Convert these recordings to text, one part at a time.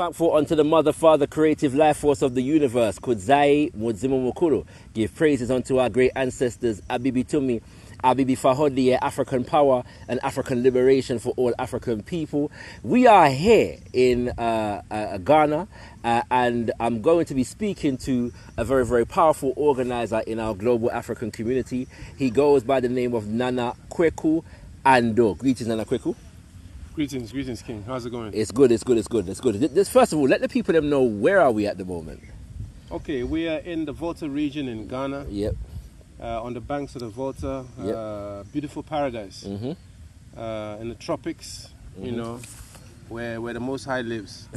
Thankful unto the Mother, Father, creative life force of the universe. Kudzai Mudzimu Mukuru. Give praises unto our great ancestors. Abibi Tumi, Abibi Fahodi, African power and African liberation for all African people. We are here in Ghana, and I'm going to be speaking to a very, very powerful organizer in our global African community. He goes by the name of Nana Kweku Ando. Greetings, Nana Kweku. Greetings, King. How's it going? It's good. First of all, let the people them know, where are we at the moment? Okay, we are in the Volta region in Ghana. Yep. On the banks of the Volta. Yep. Beautiful paradise. In the tropics, you know, where the Most High lives.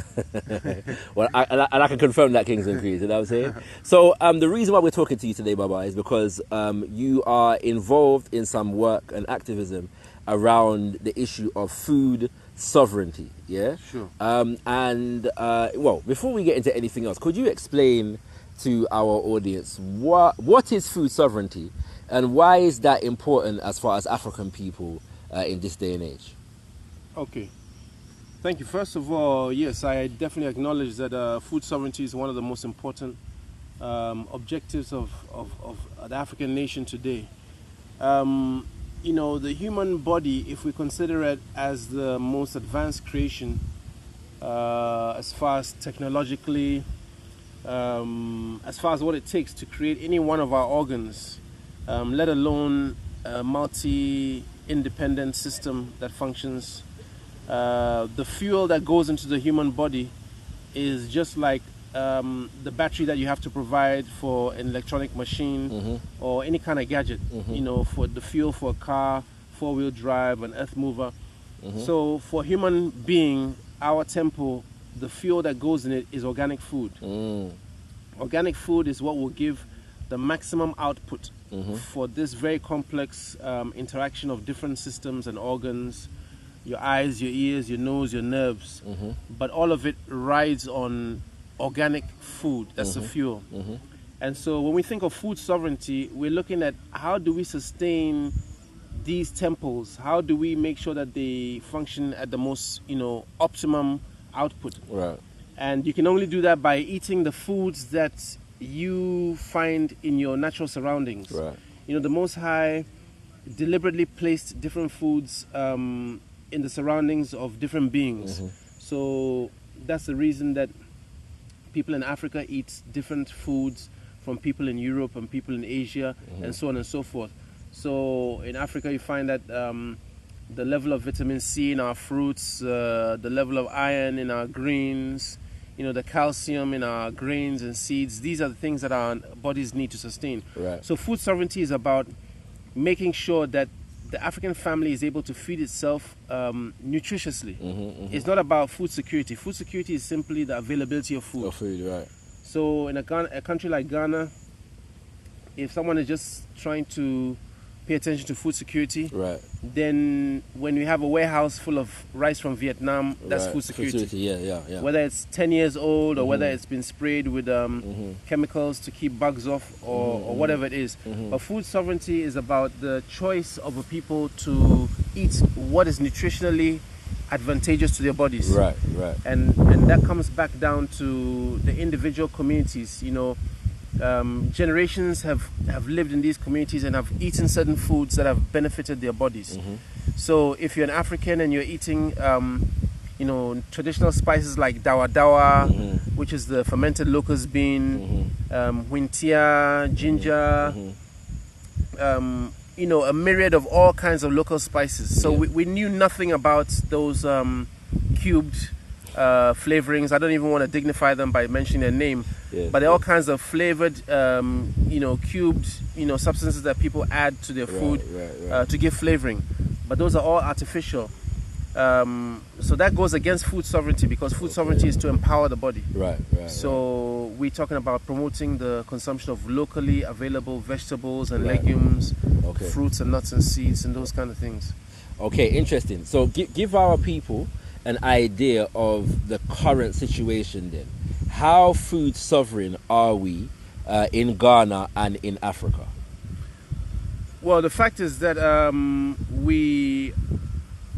Well, I can confirm that, Kings and Queens, you know what I'm saying? So the reason why we're talking to you today, Baba, is because you are involved in some work and activism around the issue of food sovereignty, yeah? Sure. Well, before we get into anything else, could you explain to our audience what is food sovereignty and why is that important as far as African people in this day and age? Okay. Thank you. First of all, yes, I definitely acknowledge that food sovereignty is one of the most important objectives of the African nation today. You know, the human body, if we consider it as the most advanced creation, as far as technologically, as far as what it takes to create any one of our organs, let alone a multi-independent system that functions, the fuel that goes into the human body is just like the battery that you have to provide for an electronic machine or any kind of gadget, you know, for the fuel for a car, four-wheel drive, an earth mover. So for human being, our temple, the fuel that goes in it is organic food. Organic food is what will give the maximum output for this very complex interaction of different systems and organs, your eyes, your ears, your nose, your nerves. But all of it rides on organic food. That's the fuel. And so when we think of food sovereignty, we're looking at how do we sustain these temples? How do we make sure that they function at the most, you know, optimum output? Right. And you can only do that by eating the foods that you find in your natural surroundings. Right. You know, the Most High deliberately placed different foods in the surroundings of different beings. So that's the reason that people in Africa eat different foods from people in Europe and people in Asia and so on and so forth. So in Africa you find that the level of vitamin C in our fruits, the level of iron in our greens, you know, the calcium in our grains and seeds, these are the things that our bodies need to sustain. Right. So food sovereignty is about making sure that the African family is able to feed itself nutritiously. It's not about food security. Food security is simply the availability of food. Right. So in a country like Ghana, if someone is just trying to pay attention to food security, right, then when we have a warehouse full of rice from Vietnam, that's food security. Yeah. Whether it's 10 years old or whether it's been sprayed with chemicals to keep bugs off or whatever it is. But food sovereignty is about the choice of a people to eat what is nutritionally advantageous to their bodies. Right. And that comes back down to the individual communities. You know, generations have lived in these communities and have eaten certain foods that have benefited their bodies. So if you're an African and you're eating you know, traditional spices like dawa dawa, which is the fermented locust bean, wintia, ginger, you know, a myriad of all kinds of local spices. So we knew nothing about those cubed flavorings. I don't even want to dignify them by mentioning their name, but there are all kinds of flavored, you know, cubed, you know, substances that people add to their food to give flavoring. But those are all artificial. So that goes against food sovereignty, because food sovereignty is to empower the body. So we're talking about promoting the consumption of locally available vegetables and legumes, fruits and nuts and seeds and those kind of things. Okay, interesting. So give our people an idea of the current situation then. How food sovereign are we in Ghana and in Africa? Well, the fact is that we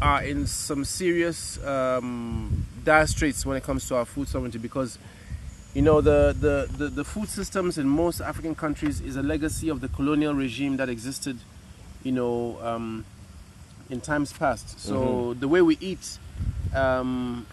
are in some serious dire straits when it comes to our food sovereignty, because you know the food systems in most African countries is a legacy of the colonial regime that existed, you know, in times past. So the way we eat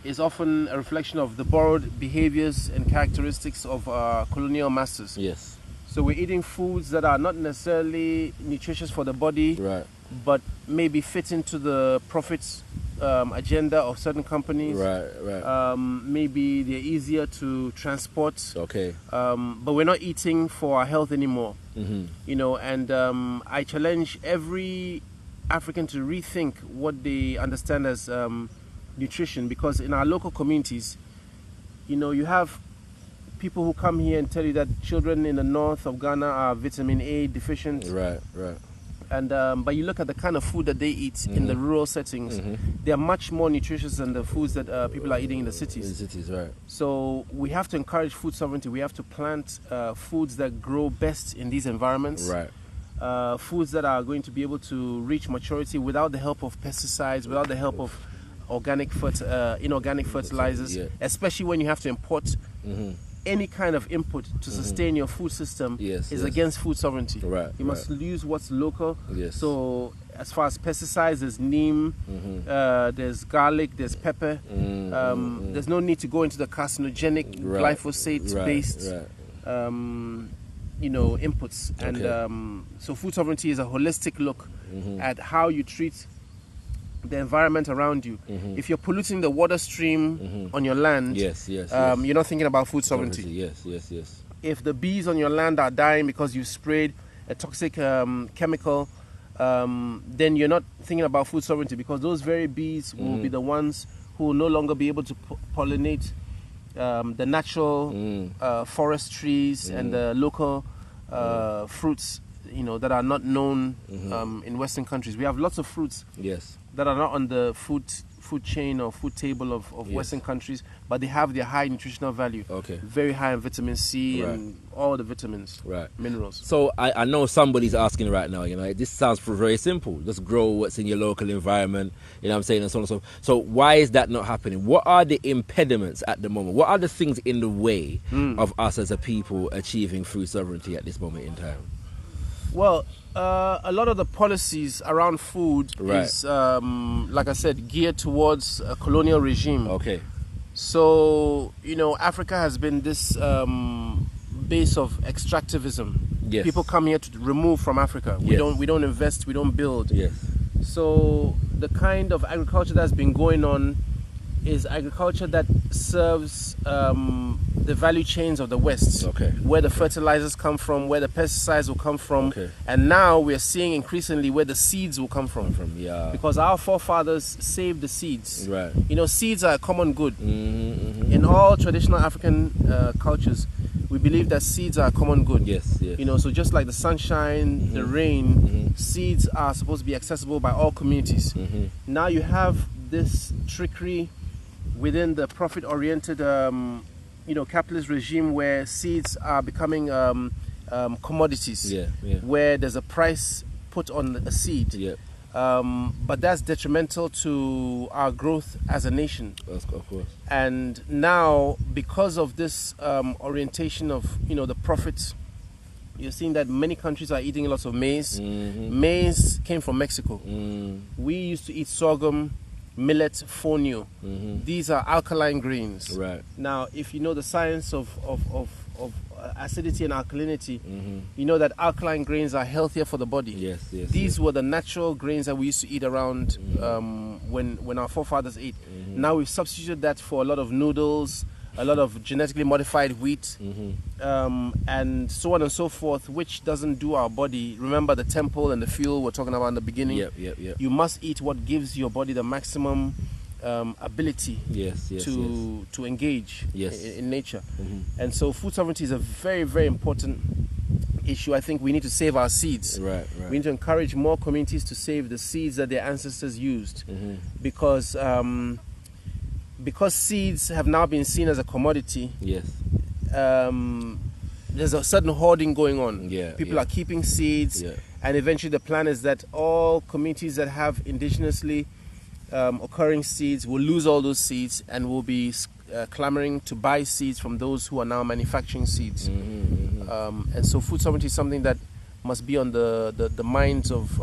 is often a reflection of the borrowed behaviors and characteristics of our colonial masters. Yes. So we're eating foods that are not necessarily nutritious for the body, Right. but maybe fit into the profits agenda of certain companies. Right. Right. Maybe they're easier to transport. Okay. But we're not eating for our health anymore. You know, and I challenge every African to rethink what they understand as nutrition, because in our local communities, you know, you have people who come here and tell you that children in the north of Ghana are vitamin A deficient. Right. Right. And but you look at the kind of food that they eat in the rural settings, they are much more nutritious than the foods that people are eating in the cities. In the cities, right. So we have to encourage food sovereignty. We have to plant foods that grow best in these environments. Right. Foods that are going to be able to reach maturity without the help of pesticides, without the help of inorganic fertilizers, especially when you have to import any kind of input to sustain your food system. Is against food sovereignty. Right. You must use what's local. Yes. So as far as pesticides, there's neem, there's garlic, there's pepper. There's no need to go into the carcinogenic glyphosate-based you know, inputs. And so food sovereignty is a holistic look at how you treat the environment around you. If you're polluting the water stream on your land, you're not thinking about food sovereignty. Yes. If the bees on your land are dying because you sprayed a toxic chemical, then you're not thinking about food sovereignty, because those very bees will be the ones who will no longer be able to pollinate the natural forest trees and the local fruits, you know, that are not known in Western countries. We have lots of fruits that are not on the food chain or food table of Western countries, but they have their high nutritional value. Very high in vitamin C and all the vitamins, minerals. So I know somebody's asking right now, you know, this sounds very simple. Just grow what's in your local environment, you know what I'm saying, and so on and so forth. So why is that not happening? What are the impediments at the moment? What are the things in the way of us as a people achieving food sovereignty at this moment in time? Well, a lot of the policies around food is, like I said, geared towards a colonial regime. So, you know, Africa has been this base of extractivism. People come here to remove from Africa. We don't invest, we don't build. So the kind of agriculture that's been going on is agriculture that serves the value chains of the West, where the fertilizers come from, where the pesticides will come from, and now we're seeing increasingly where the seeds will come from. Because our forefathers saved the seeds. You know, seeds are a common good. In all traditional African cultures, we believe that seeds are a common good. You know, so just like the sunshine, the rain, seeds are supposed to be accessible by all communities. Now you have this trickery within the profit-oriented, you know, capitalist regime, where seeds are becoming commodities, where there's a price put on a seed, but that's detrimental to our growth as a nation. Of course. And now, because of this orientation of, you know, the profits, you're seeing that many countries are eating lots of maize. Maize came from Mexico. We used to eat sorghum, millet, fonio. These are alkaline grains. Now, if you know the science of acidity and alkalinity, you know that alkaline grains are healthier for the body. These were the natural grains that we used to eat around when our forefathers ate. Now we've substituted that for a lot of noodles, a lot of genetically modified wheat, and so on and so forth, which doesn't do our body. Remember the temple and the fuel we're talking about in the beginning? You must eat what gives your body the maximum ability to engage in nature. And so food sovereignty is a very, very important issue. I think we need to save our seeds. We need to encourage more communities to save the seeds that their ancestors used, because seeds have now been seen as a commodity. There's a certain hoarding going on. People are keeping seeds, and eventually the plan is that all communities that have indigenously occurring seeds, we'll lose all those seeds, and we'll be clamoring to buy seeds from those who are now manufacturing seeds. And so food sovereignty is something that must be on the minds of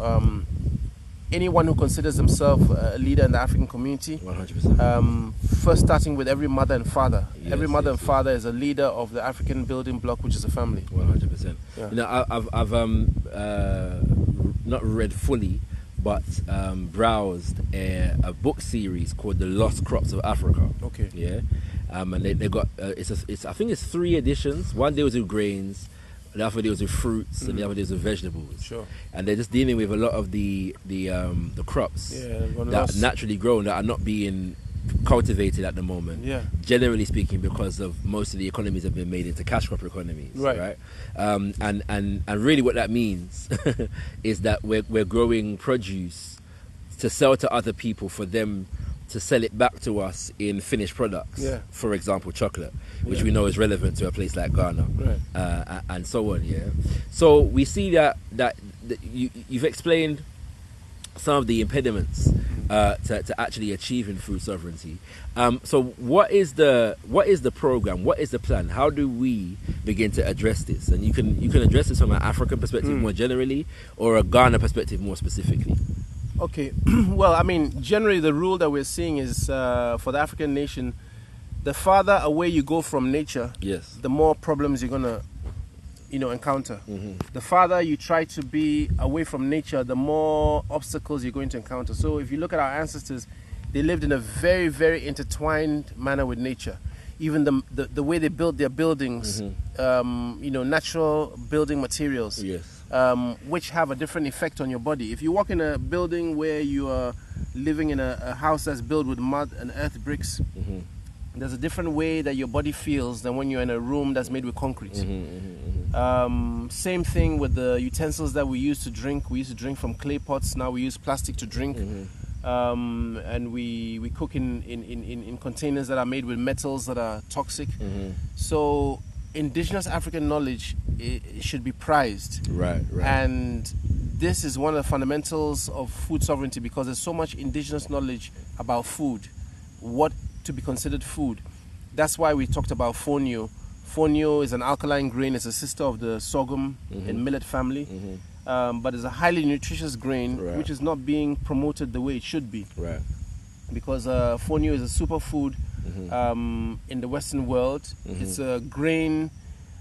anyone who considers themselves a leader in the African community. 100%. First starting with every mother and father. Yes, every mother yes, and father is a leader of the African building block, which is a family. 100%. Yeah. You know, I've not read fully, but browsed a book series called The Lost Crops of Africa. Okay. Yeah. And they got I think it's 3 editions. One deals with grains, the other deals with fruits, and the other deals with vegetables. Sure. And they're just dealing with a lot of the crops that are naturally grown that are not being cultivated at the moment. Yeah. Generally speaking, because of most of the economies have been made into cash crop economies. Right. And really what that means is that we're growing produce to sell to other people for them to sell it back to us in finished products. Yeah. For example, chocolate, which we know is relevant to a place like Ghana, Right. and so on. Yeah. So we see that you've explained some of the impediments to actually achieving food sovereignty. So what is the program? What is the plan? How do we begin to address this? And you can address this from an African perspective more generally, or a Ghana perspective more specifically. Okay. Well, I mean, generally the rule that we're seeing is for the African nation, the farther away you go from nature, Yes. the more problems you're gonna encounter. The farther you try to be away from nature, the more obstacles you're going to encounter. So if you look at our ancestors, they lived in a very, very intertwined manner with nature. Even the way they built their buildings, natural building materials, Yes. which have a different effect on your body. If you walk in a building where you are living in a house that's built with mud and earth bricks, there's a different way that your body feels than when you're in a room that's made with concrete. Same thing with the utensils that we used to drink. We used to drink from clay pots. Now we use plastic to drink. And we cook in containers that are made with metals that are toxic. So indigenous African knowledge it should be prized. Right. And this is one of the fundamentals of food sovereignty, because there's so much indigenous knowledge about food, what to be considered food. That's why we talked about fonio. Fonio is an alkaline grain. It's a sister of the sorghum and millet family. But it's a highly nutritious grain, which is not being promoted the way it should be. Right. Because fonio is a superfood in the Western world. It's a grain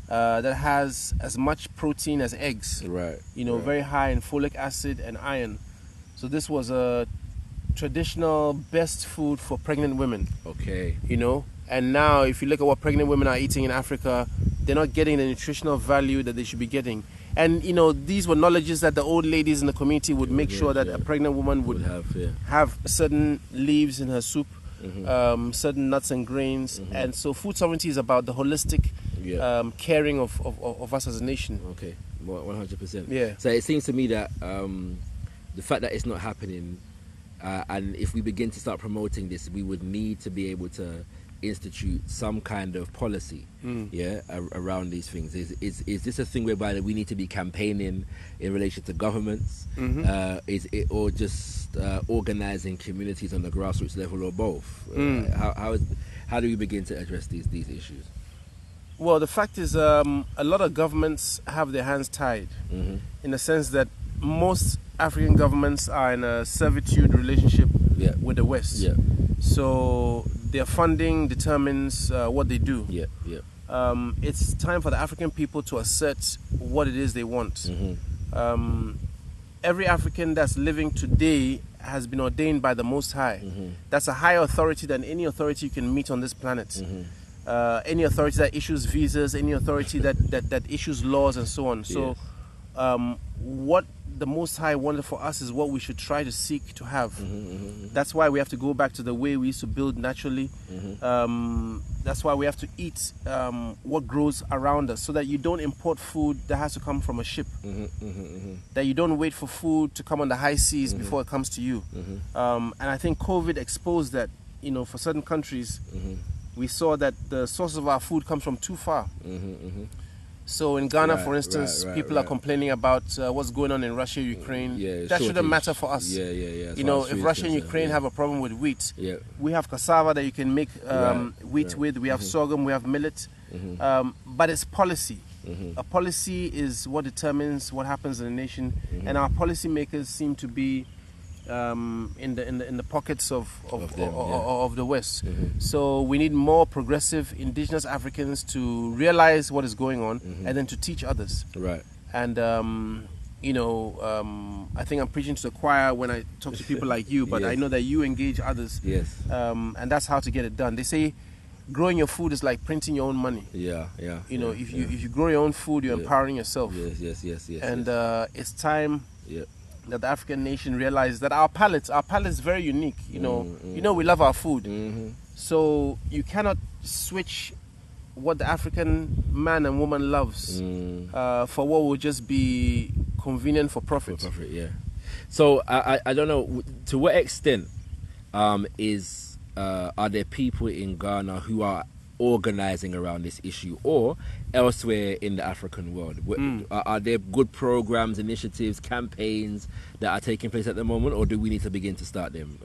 that has as much protein as eggs. Right. Very high in folic acid and iron. So this was a traditional best food for pregnant women. Okay. And now if you look at what pregnant women are eating in Africa, they're not getting the nutritional value that they should be getting. And these were knowledges that the old ladies in the community would make sure that a pregnant woman would have certain leaves in her soup, certain nuts and grains. And so food sovereignty is about the holistic caring of us as a nation. Okay, 100%. Yeah. So it seems to me that the fact that it's not happening, and if we begin to start promoting this, we would need to be able to institute some kind of policy around these things. Is this a thing whereby we need to be campaigning in relation to governments? Is it, or just organizing communities on the grassroots level, or both? How do we begin to address these issues? Well, the fact is a lot of governments have their hands tied, in the sense that most African governments are in a servitude relationship with the West. So their funding determines what they do. It's time for the African people to assert what it is they want. Every African that's living today has been ordained by the Most High. That's a higher authority than any authority you can meet on this planet. Any authority that issues visas, any authority that issues laws and so on. So what the Most High wanted for us is what we should try to seek to have. That's why we have to go back to the way we used to build naturally. That's why we have to eat what grows around us, so that you don't import food that has to come from a ship. That you don't wait for food to come on the high seas before it comes to you. And I think COVID exposed that, for certain countries, we saw that the source of our food comes from too far. So in Ghana, for instance, people are complaining about what's going on in Russia, Ukraine. That shouldn't matter for us. You know, if Russia and Ukraine have a problem with wheat, we have cassava that you can make wheat with. We have sorghum, we have millet. But it's policy. A policy is what determines what happens in a nation, and our policymakers seem to be in the pockets of the West. So we need more progressive indigenous Africans to realize what is going on and then to teach others. And you know, I think I'm preaching to the choir when I talk to people like you, but I know that you engage others. And that's how to get it done. They say growing your food is like printing your own money. You know, if you grow your own food, you're empowering yourself. And it's time that the African nation realizes that our palate is very unique. You know, we love our food. So you cannot switch what the African man and woman loves for what will just be convenient for profit. So I don't know, to what extent are there people in Ghana who are organizing around this issue, or elsewhere in the African world? Are there good programs, initiatives, campaigns that are taking place at the moment, or do we need to begin to start them?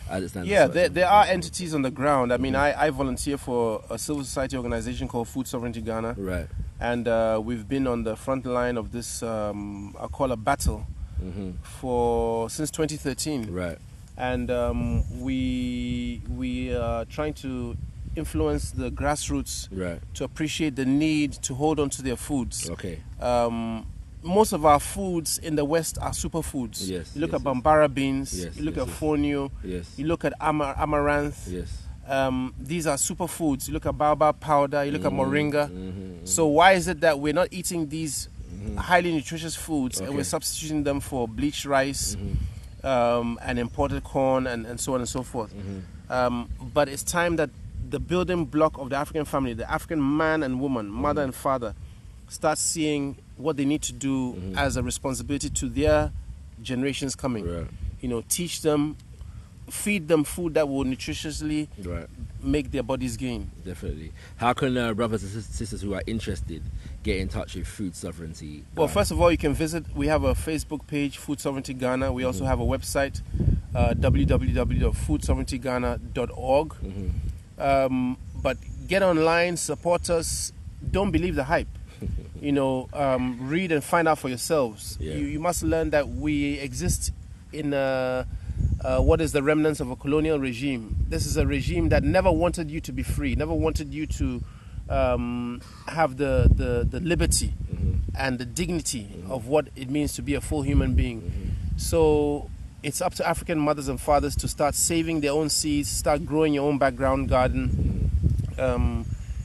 There are entities on the ground. I mean, I volunteer for a civil society organization called Food Sovereignty Ghana, and we've been on the front line of this I call a battle since 2013. And we are trying to influence the grassroots to appreciate the need to hold on to their foods. Most of our foods in the West are superfoods. You look at Bambara beans, you look at fonio, you look at amaranth. These are superfoods. You look at baobab powder, you look at moringa. So why is it that we're not eating these highly nutritious foods and we're substituting them for bleached rice and imported corn and so on and so forth? But it's time that the building block of the African family, the African man and woman, mother and father, start seeing what they need to do as a responsibility to their generations coming. You know, teach them, feed them food that will nutritiously make their bodies gain. Definitely. How can brothers and sisters who are interested get in touch with Food Sovereignty Ghana? Well, first of all, you can visit, we have a Facebook page, Food Sovereignty Ghana. We also have a website, www.foodsovereigntyghana.org. But get online, support us, don't believe the hype. You know, read and find out for yourselves. You must learn that we exist in what is the remnants of a colonial regime. This is a regime that never wanted you to be free, never wanted you to have the liberty and the dignity of what it means to be a full human being. So it's up to African mothers and fathers to start saving their own seeds, start growing your own background garden.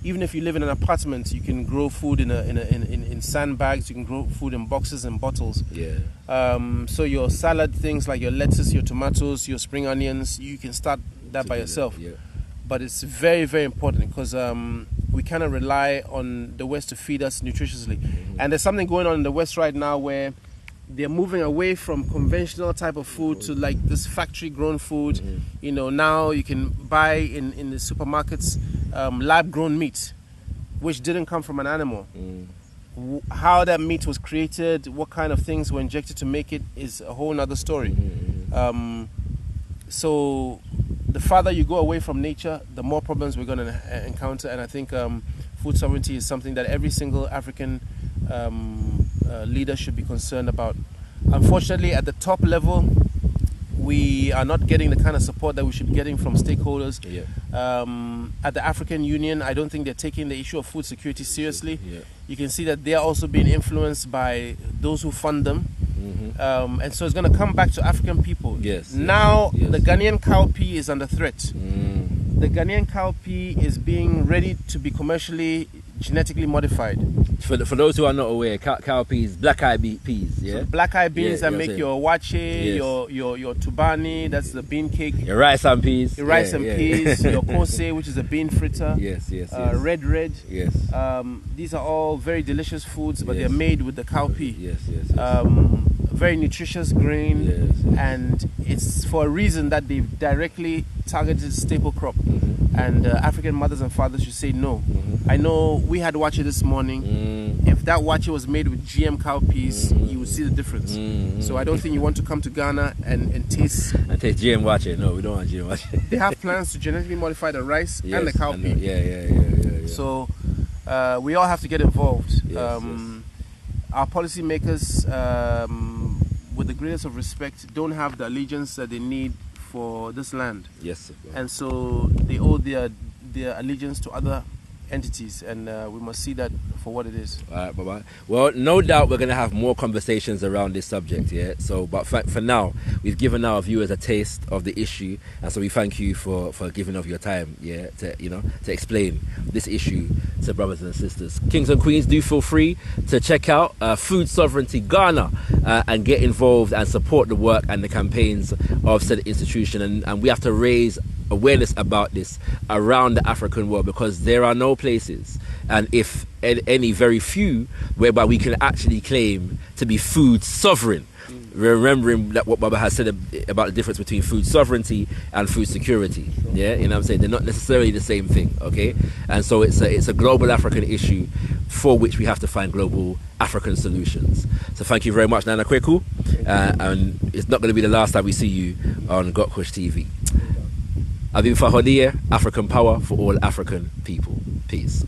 Even if you live in an apartment, you can grow food in sandbags. You can grow food in boxes and bottles. So your salad things like your lettuce, your tomatoes, your spring onions, you can start that by yourself. But it's very, very important because we cannot rely on the West to feed us nutritiously. And there's something going on in the West right now where they're moving away from conventional type of food to like this factory grown food. You know, now you can buy in the supermarkets lab grown meat, which didn't come from an animal. How that meat was created, what kind of things were injected to make it is a whole nother story. So the farther you go away from nature, the more problems we're going to encounter. And I think food sovereignty is something that every single African leader should be concerned about. Unfortunately, at the top level, we are not getting the kind of support that we should be getting from stakeholders. At the African Union, I don't think they're taking the issue of food security seriously. You can see that they're also being influenced by those who fund them. And so it's going to come back to African people. Now, the Ghanaian cowpea is under threat. The Ghanaian cowpea is being ready to be commercially genetically modified. For those who are not aware, cowpeas, black-eyed peas, So black-eyed beans that make your wache, your tubani, that's the bean cake. Your rice and peas. Your rice and peas, your kose, which is a bean fritter. Red. These are all very delicious foods, but they're made with the cowpea. Very nutritious grain, and it's for a reason that they've directly targeted staple crop. and African mothers and fathers should say no. I know we had wache this morning. If that wache was made with GM cowpeas, you would see the difference. So I don't think you want to come to Ghana and taste... And taste GM wache. No, we don't want GM wache. They have plans to genetically modify the rice and the cowpea. Yeah. So we all have to get involved. Yes. Our policymakers, with the greatest of respect, don't have the allegiance that they need for this land. Yes. And so they owe their allegiance to other entities, and we must see that for what it is. All right, bye-bye. Well, no doubt we're going to have more conversations around this subject, yeah? So, but for now, we've given our viewers a taste of the issue, and so we thank you for giving of your time, yeah, to explain this issue to brothers and sisters. Kings and Queens, do feel free to check out Food Sovereignty Ghana and get involved and support the work and the campaigns of said institution, and we have to raise awareness about this around the African world, because there are no places, and if any, very few, whereby we can actually claim to be food sovereign. Remembering that what Baba has said about the difference between food sovereignty and food security. Yeah, you know what I'm saying? They're not necessarily the same thing, okay? And so it's a global African issue for which we have to find global African solutions. So thank you very much, Nana Kweku. And it's not going to be the last time we see you on Gotkush TV. Abim Fahodie, African power for all African people. Peace.